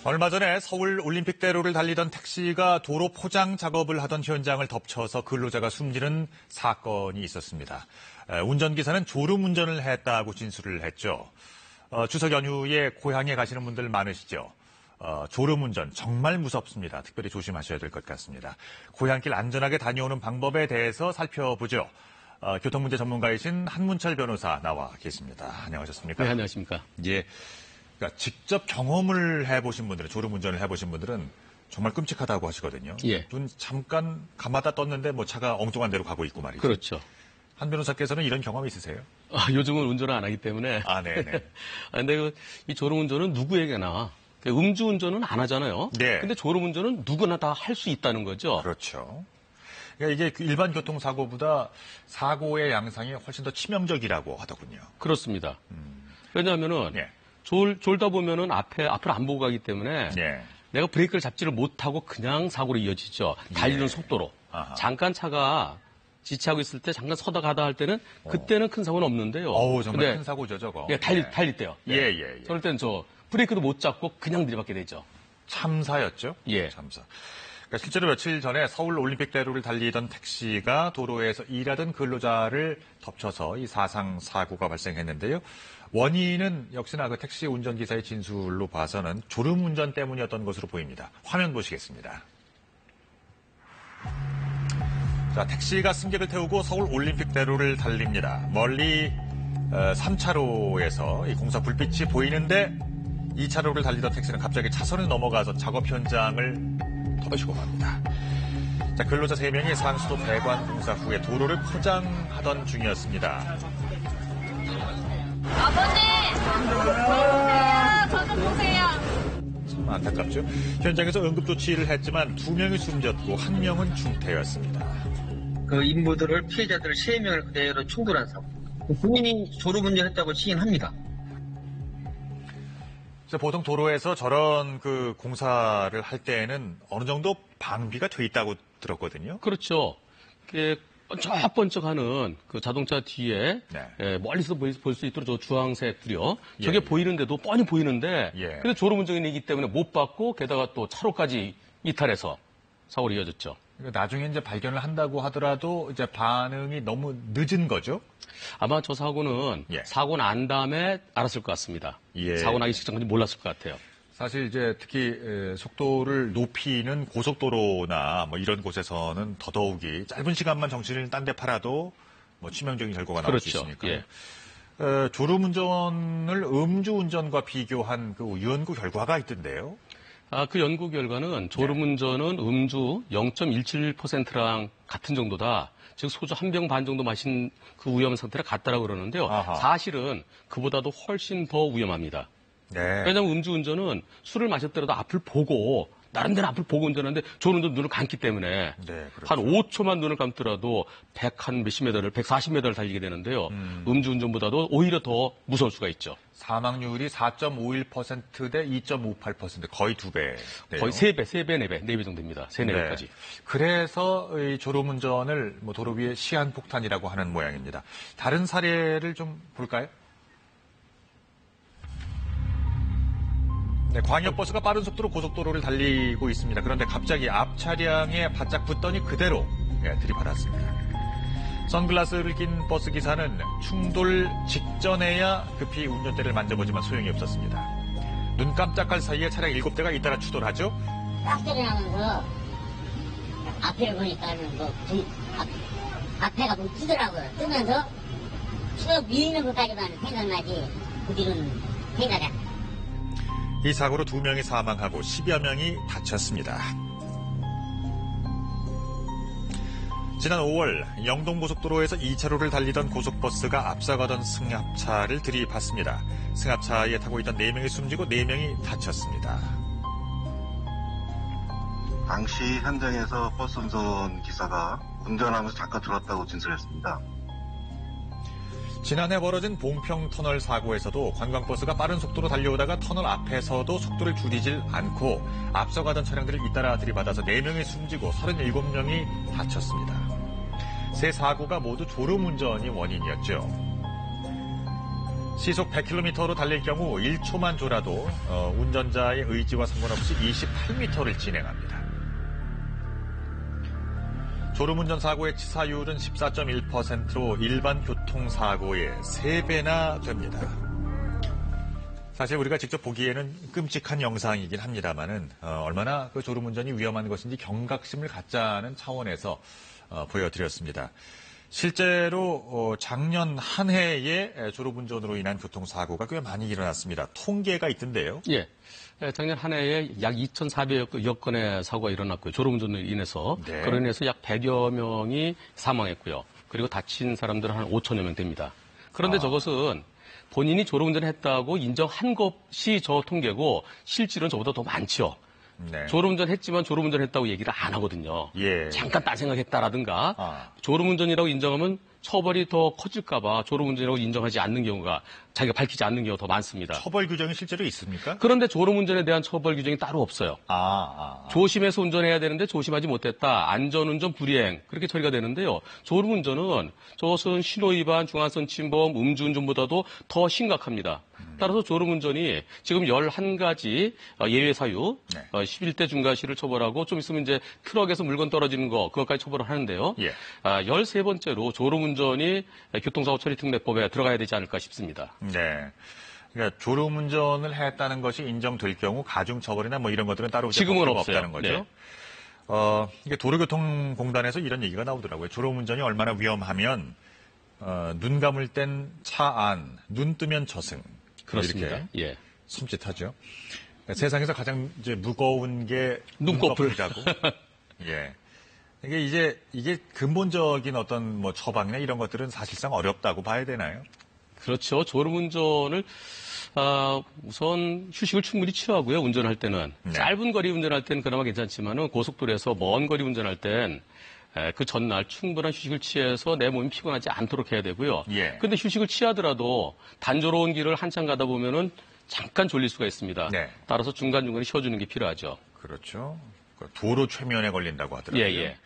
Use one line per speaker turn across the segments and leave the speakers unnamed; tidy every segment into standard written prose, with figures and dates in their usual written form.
얼마 전에 서울 올림픽대로를 달리던 택시가 도로 포장 작업을 하던 현장을 덮쳐서 근로자가 숨지는 사건이 있었습니다. 운전기사는 졸음운전을 했다고 진술을 했죠. 추석 연휴에 고향에 가시는 분들 많으시죠. 졸음운전 정말 무섭습니다. 특별히 조심하셔야 될 것 같습니다. 고향길 안전하게 다녀오는 방법에 대해서 살펴보죠. 교통문제 전문가이신 한문철 변호사 나와 계십니다. 안녕하셨습니까?
네, 안녕하십니까?
예. 그러니까 직접 경험을 해보신 분들은, 졸음운전을 해보신 분들은 정말 끔찍하다고 하시거든요.
예.
눈 잠깐 감았다 떴는데 뭐 차가 엉뚱한 데로 가고 있고 말이죠.
그렇죠.
한 변호사께서는 이런 경험이 있으세요?
요즘은 운전을 안 하기 때문에.
네네.
근데 이 졸음운전은 누구에게나, 음주운전은 안 하잖아요.
네.
근데 졸음운전은 누구나 다 할 수 있다는 거죠.
그렇죠. 그러니까 이게 일반 교통사고보다 사고의 양상이 훨씬 더 치명적이라고 하더군요.
그렇습니다. 왜냐하면은,
예.
졸다 보면은 앞을 안 보고 가기 때문에
예.
내가 브레이크를 잡지를 못하고 그냥 사고로 이어지죠. 달리는
예.
속도로.
아하.
잠깐 차가 지체하고 있을 때 잠깐 서다 가다 할 때는 그때는 큰 사고는 없는데요.
정말
근데
큰 사고죠, 저거.
예, 달릴 때요.
예.
그럴 때는 브레이크도 못 잡고 그냥 들이받게 되죠.
참사였죠?
예.
참사. 그러니까 실제로 며칠 전에 서울 올림픽대로를 달리던 택시가 도로에서 일하던 근로자를 덮쳐서 이 사상 사고가 발생했는데요. 원인은 역시나 그 택시 운전기사의 진술로 봐서는 졸음운전 때문이었던 것으로 보입니다. 화면 보시겠습니다. 자, 택시가 승객을 태우고 서울 올림픽대로를 달립니다. 멀리 3차로에서 이 공사 불빛이 보이는데 2차로를 달리던 택시는 갑자기 차선을 넘어가서 작업 현장을 터부시고 맙니다. 자, 근로자 3명이 상수도 배관 공사 후에 도로를 포장하던 중이었습니다.
아버지! 저좀 보세요.
참 안타깝죠. 현장에서 응급조치를 했지만 2명이 숨졌고 1명은 중태였습니다.
그 인부들을 피해자들 3명을 그대로 충돌한 사고. 본인이 졸음운전했다고 시인합니다.
보통 도로에서 저런 그 공사를 할 때에는 어느 정도 방비가 돼 있다고 들었거든요.
그렇죠. 번쩍번쩍하는 그 자동차 뒤에
네.
멀리서 볼 수 있도록 저 주황색 불이요. 저게
예.
보이는데도 뻔히 보이는데
예.
근데 졸음운전이기 때문에 못 받고 게다가 또 차로까지 이탈해서 사고로 이어졌죠.
그러니까 나중에 이제 발견을 한다고 하더라도 이제 반응이 너무 늦은 거죠.
아마 저 사고는
예.
사고 난 다음에 알았을 것 같습니다.
예.
사고 나기 직전까지 몰랐을 것 같아요.
사실 이제 특히 속도를 높이는 고속도로나 뭐 이런 곳에서는 더더욱이 짧은 시간만 정신을 딴 데 팔아도 뭐 치명적인 결과가 나올 수
그렇죠.
있으니까.
예.
졸음운전을 음주운전과 비교한 그 연구 결과가 있던데요.
그 연구 결과는 졸음운전은 음주 0.17%랑 같은 정도다. 즉 소주 한 병 반 정도 마신 그 위험 상태랑 같다라고 그러는데요.
아하.
사실은 그보다도 훨씬 더 위험합니다.
네.
왜냐하면 음주운전은 술을 마셨더라도 앞을 보고 나름대로 앞을 보고 운전하는데 졸음운전 눈을 감기 때문에
네, 그렇죠.
한 5초만 눈을 감더라도 140m를 달리게 되는데요. 음주운전보다도 오히려 더 무서울 수가 있죠.
사망률이 4.51%대 2.58% 거의 2배.
거의 3배, 4배 정도 됩니다. 4-4배까지.
네. 그래서 이 졸음운전을 뭐 도로 위에 시한폭탄이라고 하는 모양입니다. 다른 사례를 좀 볼까요? 네, 광역버스가 빠른 속도로 고속도로를 달리고 있습니다. 그런데 갑자기 앞 차량에 바짝 붙더니 그대로 들이받았습니다. 선글라스를 낀 버스 기사는 충돌 직전에야 급히 운전대를 만져보지만 소용이 없었습니다. 눈 깜짝할 사이에 차량 7대가 잇따라 추돌하죠.
깍소리 나면서 앞에 보니까는 앞에가 뭐 뜨더라고요. 뜨면서 쭉 밀리는 것까지만 생각나지 그 뒤로는 생각이 안 나요.
이 사고로 2명이 사망하고 10여 명이 다쳤습니다. 지난 5월 영동고속도로에서 2차로를 달리던 고속버스가 앞서가던 승합차를 들이받습니다. 승합차에 타고 있던 4명이 숨지고 4명이 다쳤습니다.
당시 현장에서 버스 운전 기사가 운전하면서 잠깐 들었다고 진술했습니다.
지난해 벌어진 봉평터널 사고에서도 관광버스가 빠른 속도로 달려오다가 터널 앞에서도 속도를 줄이질 않고 앞서가던 차량들을 잇따라 들이받아서 4명이 숨지고 37명이 다쳤습니다. 세 사고가 모두 졸음운전이 원인이었죠. 시속 100km로 달릴 경우 1초만 졸아도 운전자의 의지와 상관없이 28m를 진행합니다. 졸음운전 사고의 치사율은 14.1%로 일반 교통사고의 3배나 됩니다. 사실 우리가 직접 보기에는 끔찍한 영상이긴 합니다만은 얼마나 그 졸음운전이 위험한 것인지 경각심을 갖자는 차원에서 보여드렸습니다. 실제로 작년 한 해에 졸음운전으로 인한 교통사고가 꽤 많이 일어났습니다. 통계가 있던데요.
예. 작년 한 해에 약 2,400여 건의 사고가 일어났고요. 졸음운전으로 인해서.
네.
그로 인해서 약 100여 명이 사망했고요. 그리고 다친 사람들은 한 5천여 명 됩니다. 그런데 저것은 본인이 졸음운전을 했다고 인정한 것이 저 통계고 실질은 저보다 더 많죠.
네.
졸음운전 했지만 졸음운전 했다고 얘기를 안 하거든요.
예.
잠깐 딴 생각했다라든가 졸음운전이라고 인정하면 처벌이 더 커질까 봐 졸음운전이라고 인정하지 않는 경우가 자기가 밝히지 않는 경우가 더 많습니다.
처벌 규정이 실제로 있습니까?
그런데 졸음운전에 대한 처벌 규정이 따로 없어요. 조심해서 운전해야 되는데 조심하지 못했다. 안전운전 불이행 그렇게 처리가 되는데요. 졸음운전은 저것은 신호위반, 중앙선 침범, 음주운전보다도 더 심각합니다. 따라서 졸음운전이 지금 11가지 예외 사유, 11대 중과실을 처벌하고 좀 있으면 이제 트럭에서 물건 떨어지는 거 그것까지 처벌을 하는데요.
예.
13번째로 졸음운전이 교통사고 처리특례법에 들어가야 되지 않을까 싶습니다.
네. 그러니까 졸음운전을 했다는 것이 인정될 경우 가중처벌이나 뭐 이런 것들은 따로
지금은
없다는 거죠.
네.
이게 도로교통공단에서 이런 얘기가 나오더라고요. 졸음운전이 얼마나 위험하면 눈 감을 땐 차 안, 눈 뜨면 저승.
그렇습니다.
이렇게
예.
숨짓하죠. 그러니까 세상에서 가장 이제 무거운 게
눈꺼풀
자고. 예. 이게 근본적인 어떤 뭐 처방이나 이런 것들은 사실상 어렵다고 봐야 되나요?
그렇죠. 졸음운전을 우선 휴식을 충분히 취하고요. 운전할 때는
네.
짧은 거리 운전할 때는 그나마 괜찮지만은 고속도로에서 먼 거리 운전할 땐 그 전날 충분한 휴식을 취해서 내 몸이 피곤하지 않도록 해야 되고요.
예.
근데 휴식을 취하더라도 단조로운 길을 한참 가다 보면은 잠깐 졸릴 수가 있습니다.
네.
따라서 중간중간에 쉬어주는 게 필요하죠.
그렇죠. 도로 최면에 걸린다고 하더라고요.
예.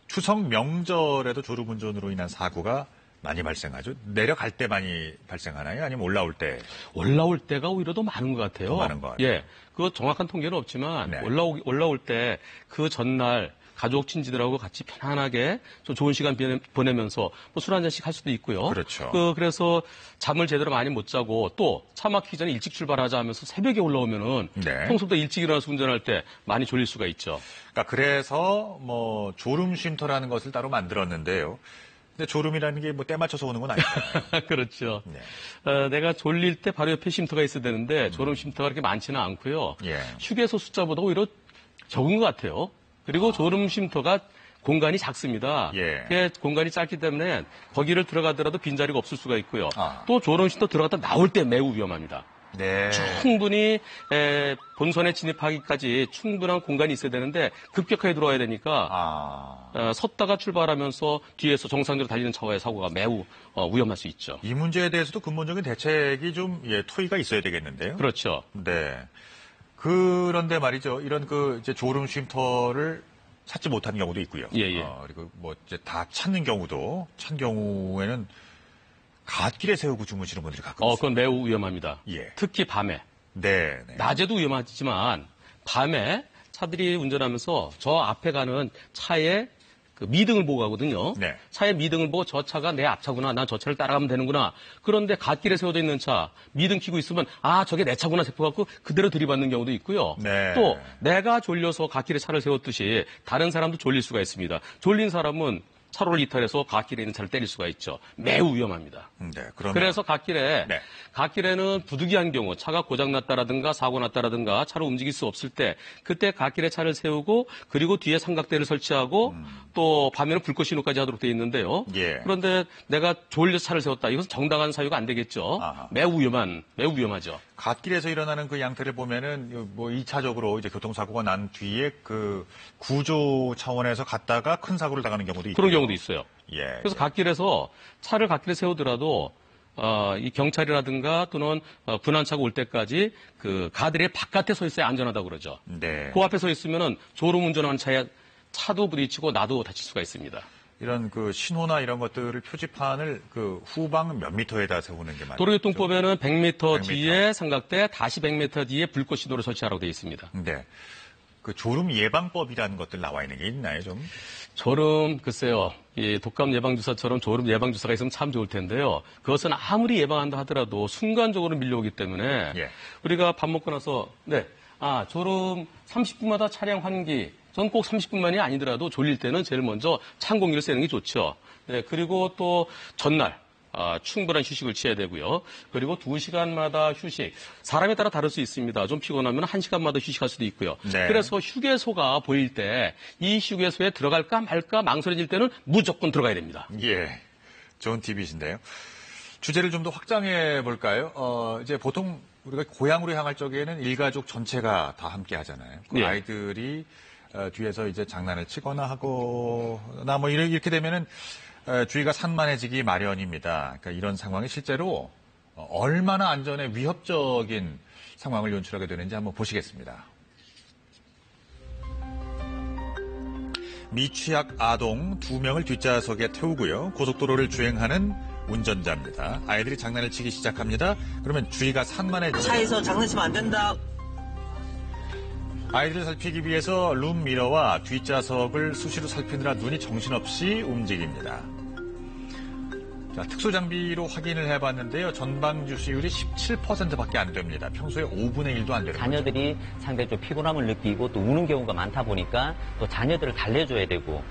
추석 명절에도 졸음운전으로 인한 사고가 많이 발생하죠. 내려갈 때 많이 발생하나요? 아니면 올라올 때?
올라올 때가 오히려 더 많은 것 같아요.
더 많은 것 같아요.
예. 그 정확한 통계는 없지만
네.
올라올 때 그 전날 가족 친지들하고 같이 편안하게 좀 좋은 시간 보내면서 뭐 술 한 잔씩 할 수도 있고요.
그렇죠.
그래서 잠을 제대로 많이 못 자고 또 차 막히기 전에 일찍 출발하자 하면서 새벽에 올라오면은
네.
평소보다 일찍 일어나서 운전할 때 많이 졸릴 수가 있죠.
그러니까 그래서 뭐 졸음 쉼터라는 것을 따로 만들었는데요. 근데 졸음이라는 게 뭐 때 맞춰서 오는 건 아니잖아요.
그렇죠.
네.
내가 졸릴 때 바로 옆에 쉼터가 있어야 되는데 졸음 쉼터가 그렇게 많지는 않고요.
예.
휴게소 숫자보다 오히려 적은 것 같아요. 그리고 졸음 쉼터가 공간이 작습니다.
예.
공간이 짧기 때문에 거기를 들어가더라도 빈자리가 없을 수가 있고요.
아.
또 졸음 쉼터 들어갔다 나올 때 매우 위험합니다.
네.
충분히 본선에 진입하기까지 충분한 공간이 있어야 되는데 급격하게 들어와야 되니까 섰다가 출발하면서 뒤에서 정상적으로 달리는 차와의 사고가 매우 위험할 수 있죠.
이 문제에 대해서도 근본적인 대책이 좀 토의가 있어야 되겠는데요.
그렇죠.
네. 그런데 말이죠. 이런 이제 졸음 쉼터를 찾지 못하는 경우도 있고요.
예.
그리고 뭐 이제 다 찾는 경우도 찬 경우에는 갓길에 세우고 주무시는 분들이 가끔 있어요.
그건 매우 위험합니다.
예.
특히 밤에.
네.
낮에도 위험하지만 밤에 차들이 운전하면서 저 앞에 가는 차에 그 미등을 보고 가거든요.
네.
차의 미등을 보고 저 차가 내 앞차구나. 난 저 차를 따라가면 되는구나. 그런데 갓길에 세워져 있는 차 미등 켜고 있으면 저게 내 차구나 싶어갖고 그대로 들이받는 경우도 있고요.
네.
또 내가 졸려서 갓길에 차를 세웠듯이 다른 사람도 졸릴 수가 있습니다. 졸린 사람은 차로를 이탈해서 갓길에 있는 차를 때릴 수가 있죠. 매우 위험합니다.
네. 그러면
그래서 갓길에는
네.
부득이한 경우 차가 고장났다라든가 사고 났다라든가 차로 움직일 수 없을 때 그때 갓길에 차를 세우고 그리고 뒤에 삼각대를 설치하고 또 밤에는 불꽃 신호까지 하도록 되어 있는데요.
예.
그런데 내가 졸려서 차를 세웠다. 이것은 정당한 사유가 안 되겠죠.
아하.
매우 위험하죠.
갓길에서 일어나는 그 양태를 보면은 뭐 2차적으로 이제 교통사고가 난 뒤에 그 구조 차원에서 갔다가 큰 사고를 당하는 경우도 있고
그런 경우도 있어요.
예.
그래서 갓길에서 차를 갓길에 세우더라도 이 경찰이라든가 또는 분한차가 올 때까지 그 가드레일 바깥에 서 있어야 안전하다고 그러죠.
네.
그 앞에 서 있으면은 졸음 운전하는 차에 차도 부딪히고 나도 다칠 수가 있습니다.
이런 그 신호나 이런 것들을 표지판을 그 후방 몇 미터에다 세우는 게 맞죠?
도로교통법에는 100m
100m.
뒤에 삼각대, 다시 100m 뒤에 불꽃 신호를 설치하라고 되어 있습니다.
네. 그 졸음 예방법이라는 것들 나와 있는 게 있나요, 좀?
졸음, 글쎄요. 이 독감 예방주사처럼 졸음 예방주사가 있으면 참 좋을 텐데요. 그것은 아무리 예방한다 하더라도 순간적으로 밀려오기 때문에
예.
우리가 밥 먹고 나서 졸음 30분마다 차량 환기. 전 꼭 30분만이 아니더라도 졸릴 때는 제일 먼저 찬 공기를 쐬는 게 좋죠. 네, 그리고 또 전날 충분한 휴식을 취해야 되고요. 그리고 2시간마다 휴식. 사람에 따라 다를 수 있습니다. 좀 피곤하면 1시간마다 휴식할 수도 있고요.
네.
그래서 휴게소가 보일 때 이 휴게소에 들어갈까 말까 망설여질 때는 무조건 들어가야 됩니다.
예. 좋은 팁이신데요. 주제를 좀 더 확장해 볼까요? 이제 보통 우리가 고향으로 향할 적에는 일가족 전체가 다 함께 하잖아요. 그
예.
아이들이 뒤에서 이제 장난을 치거나 하거나 뭐 이렇게 되면은 주위가 산만해지기 마련입니다. 그러니까 이런 상황이 실제로 얼마나 안전에 위협적인 상황을 연출하게 되는지 한번 보시겠습니다. 미취학 아동 2명을 뒷좌석에 태우고요. 고속도로를 주행하는 운전자입니다. 아이들이 장난을 치기 시작합니다. 그러면 주위가 산만해지죠.
차에서 장난치면 안 된다.
아이들을 살피기 위해서 룸미러와 뒷좌석을 수시로 살피느라 눈이 정신없이 움직입니다. 자, 특수장비로 확인을 해봤는데요. 전방주시율이 17%밖에 안 됩니다. 평소에 5분의 1도 안 되는 거죠.
자녀들이 상당히 좀 피곤함을 느끼고 또 우는 경우가 많다 보니까 또 자녀들을 달래줘야 되고.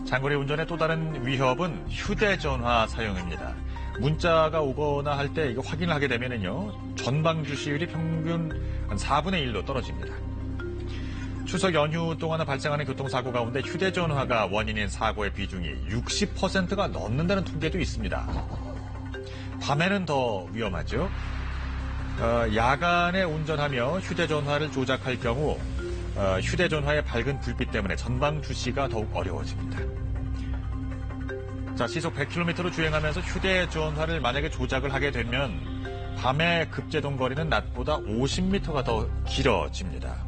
장거리 운전의 또 다른 위협은 휴대전화 사용입니다. 문자가 오거나 할 때 이거 확인을 하게 되면은요, 전방 주시율이 평균 한 4분의 1로 떨어집니다. 추석 연휴 동안에 발생하는 교통사고 가운데 휴대전화가 원인인 사고의 비중이 60%가 넘는다는 통계도 있습니다. 밤에는 더 위험하죠. 야간에 운전하며 휴대전화를 조작할 경우 휴대전화의 밝은 불빛 때문에 전방 주시가 더욱 어려워집니다. 자, 시속 100km로 주행하면서 휴대전화를 만약에 조작을 하게 되면 밤에 급제동 거리는 낮보다 50m가 더 길어집니다.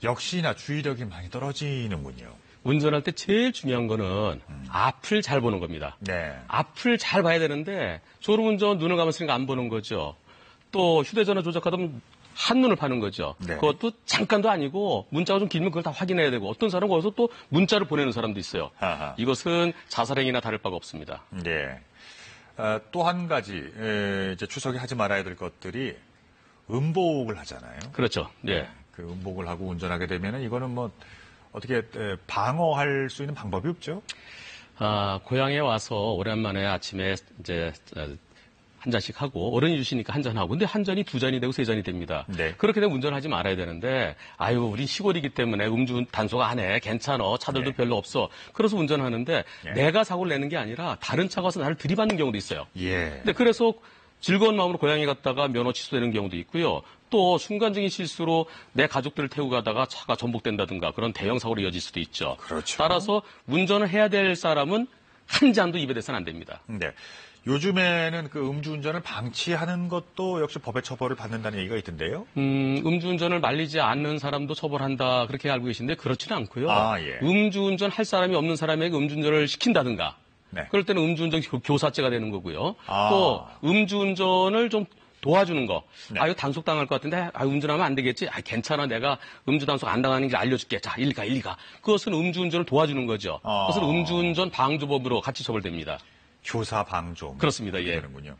역시나 주의력이 많이 떨어지는군요.
운전할 때 제일 중요한 거는 앞을 잘 보는 겁니다.
네.
앞을 잘 봐야 되는데 졸음운전 눈을 감았으니까 안 보는 거죠. 또 휴대전화 조작하다 보면 한눈을 파는 거죠.
네.
그것도 잠깐도 아니고 문자가 좀 길면 그걸 다 확인해야 되고 어떤 사람은 거기서 또 문자를 보내는 사람도 있어요.
아하.
이것은 자살행위나 다를 바가 없습니다.
네. 또 한 가지 이제 추석에 하지 말아야 될 것들이 음복을 하잖아요.
그렇죠. 네.
그 음복을 하고 운전하게 되면은 이거는 뭐 어떻게 방어할 수 있는 방법이 없죠?
고향에 와서 오랜만에 아침에 이제 한 잔씩 하고 어른이 주시니까 한 잔 하고 근데 한 잔이 2잔이 되고 3잔이 됩니다.
네.
그렇게 되면 운전하지 말아야 되는데 우리 시골이기 때문에 음주 단속 안 해. 괜찮아. 차들도
네.
별로 없어. 그래서 운전하는데
네.
내가 사고를 내는 게 아니라 다른 차가 와서 나를 들이받는 경우도 있어요.
예.
근데 그래서 즐거운 마음으로 고향에 갔다가 면허 취소되는 경우도 있고요. 또 순간적인 실수로 내 가족들을 태우고 가다가 차가 전복된다든가 그런 대형 사고로 이어질 수도 있죠.
그렇죠.
따라서 운전을 해야 될 사람은 한 잔도 입에 대서는 안 됩니다.
네. 요즘에는 그 음주운전을 방치하는 것도 역시 법의 처벌을 받는다는 얘기가 있던데요.
음주운전을 말리지 않는 사람도 처벌한다 그렇게 알고 계신데 그렇지는 않고요.
예.
음주운전 할 사람이 없는 사람에게 음주운전을 시킨다든가
네.
그럴 때는 음주운전 교사죄가 되는 거고요.
아.
또 음주운전을 좀 도와주는 거.
네.
이거 단속당할 것 같은데, 운전하면 안 되겠지? 괜찮아. 내가 음주 단속 안 당하는 길 알려줄게. 자, 1가. 그것은 음주운전을 도와주는 거죠. 그것은 음주운전 방조법으로 같이 처벌됩니다.
교사 방조.
그렇습니다. 예.
되는군요.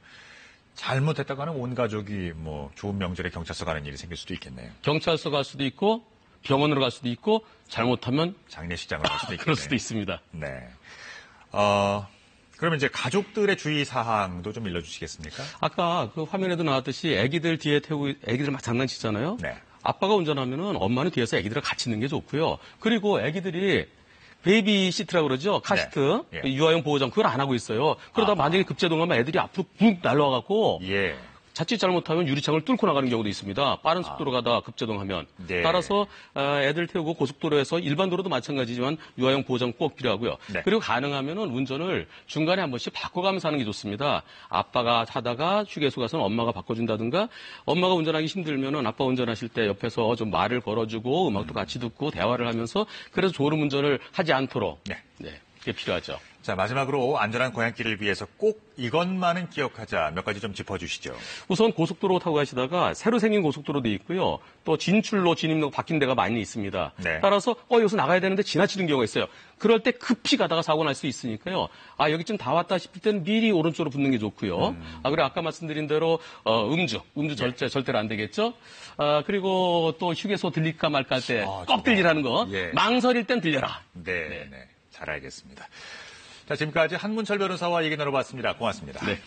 잘못했다가 하면 온 가족이 뭐 좋은 명절에 경찰서 가는 일이 생길 수도 있겠네요.
경찰서 갈 수도 있고, 병원으로 갈 수도 있고, 잘못하면
장례식장을 갈 수도 있겠네요.
그럴 수도 있습니다.
네. 그러면 이제 가족들의 주의 사항도 좀 일러주시겠습니까?
아까 그 화면에도 나왔듯이 애기들 뒤에 태우고 애기들 막 장난치잖아요.
네.
아빠가 운전하면은 엄마는 뒤에서 애기들을 같이 있는 게 좋고요. 그리고 애기들이 베이비 시트라고 그러죠. 카시트.
네. 예.
유아용 보호장 그걸 안 하고 있어요. 그러다 만약에 급제동하면 애들이 앞으로 붕 날라와갖고
예.
자칫 잘못하면 유리창을 뚫고 나가는 경우도 있습니다. 빠른 속도로 가다 급제동하면.
네.
따라서 애들 태우고 고속도로에서 일반 도로도 마찬가지지만 유아용 보장 꼭 필요하고요.
네.
그리고 가능하면은 운전을 중간에 한 번씩 바꿔가면서 하는 게 좋습니다. 아빠가 하다가 휴게소 가서는 엄마가 바꿔준다든가 엄마가 운전하기 힘들면은 아빠 운전하실 때 옆에서 좀 말을 걸어주고 음악도 같이 듣고 대화를 하면서 그래서 졸음 운전을 하지 않도록
네.
그게 필요하죠.
자, 마지막으로 안전한 고향길을 위해서 꼭 이것만은 기억하자 몇 가지 좀 짚어주시죠.
우선 고속도로 타고 가시다가 새로 생긴 고속도로도 있고요. 또 진출로 진입로 바뀐 데가 많이 있습니다.
네.
따라서 여기서 나가야 되는데 지나치는 경우가 있어요. 그럴 때 급히 가다가 사고 날 수 있으니까요. 여기쯤 다 왔다 싶을 때는 미리 오른쪽으로 붙는 게 좋고요. 그리고 아까 말씀드린 대로 음주 절대로 안 되겠죠. 그리고 또 휴게소 들릴까 말까 할 때 꼭 들리라는 거.
예.
망설일 땐 들려라.
네. 잘 알겠습니다. 자, 지금까지 한문철 변호사와 얘기 나눠봤습니다. 고맙습니다.
네.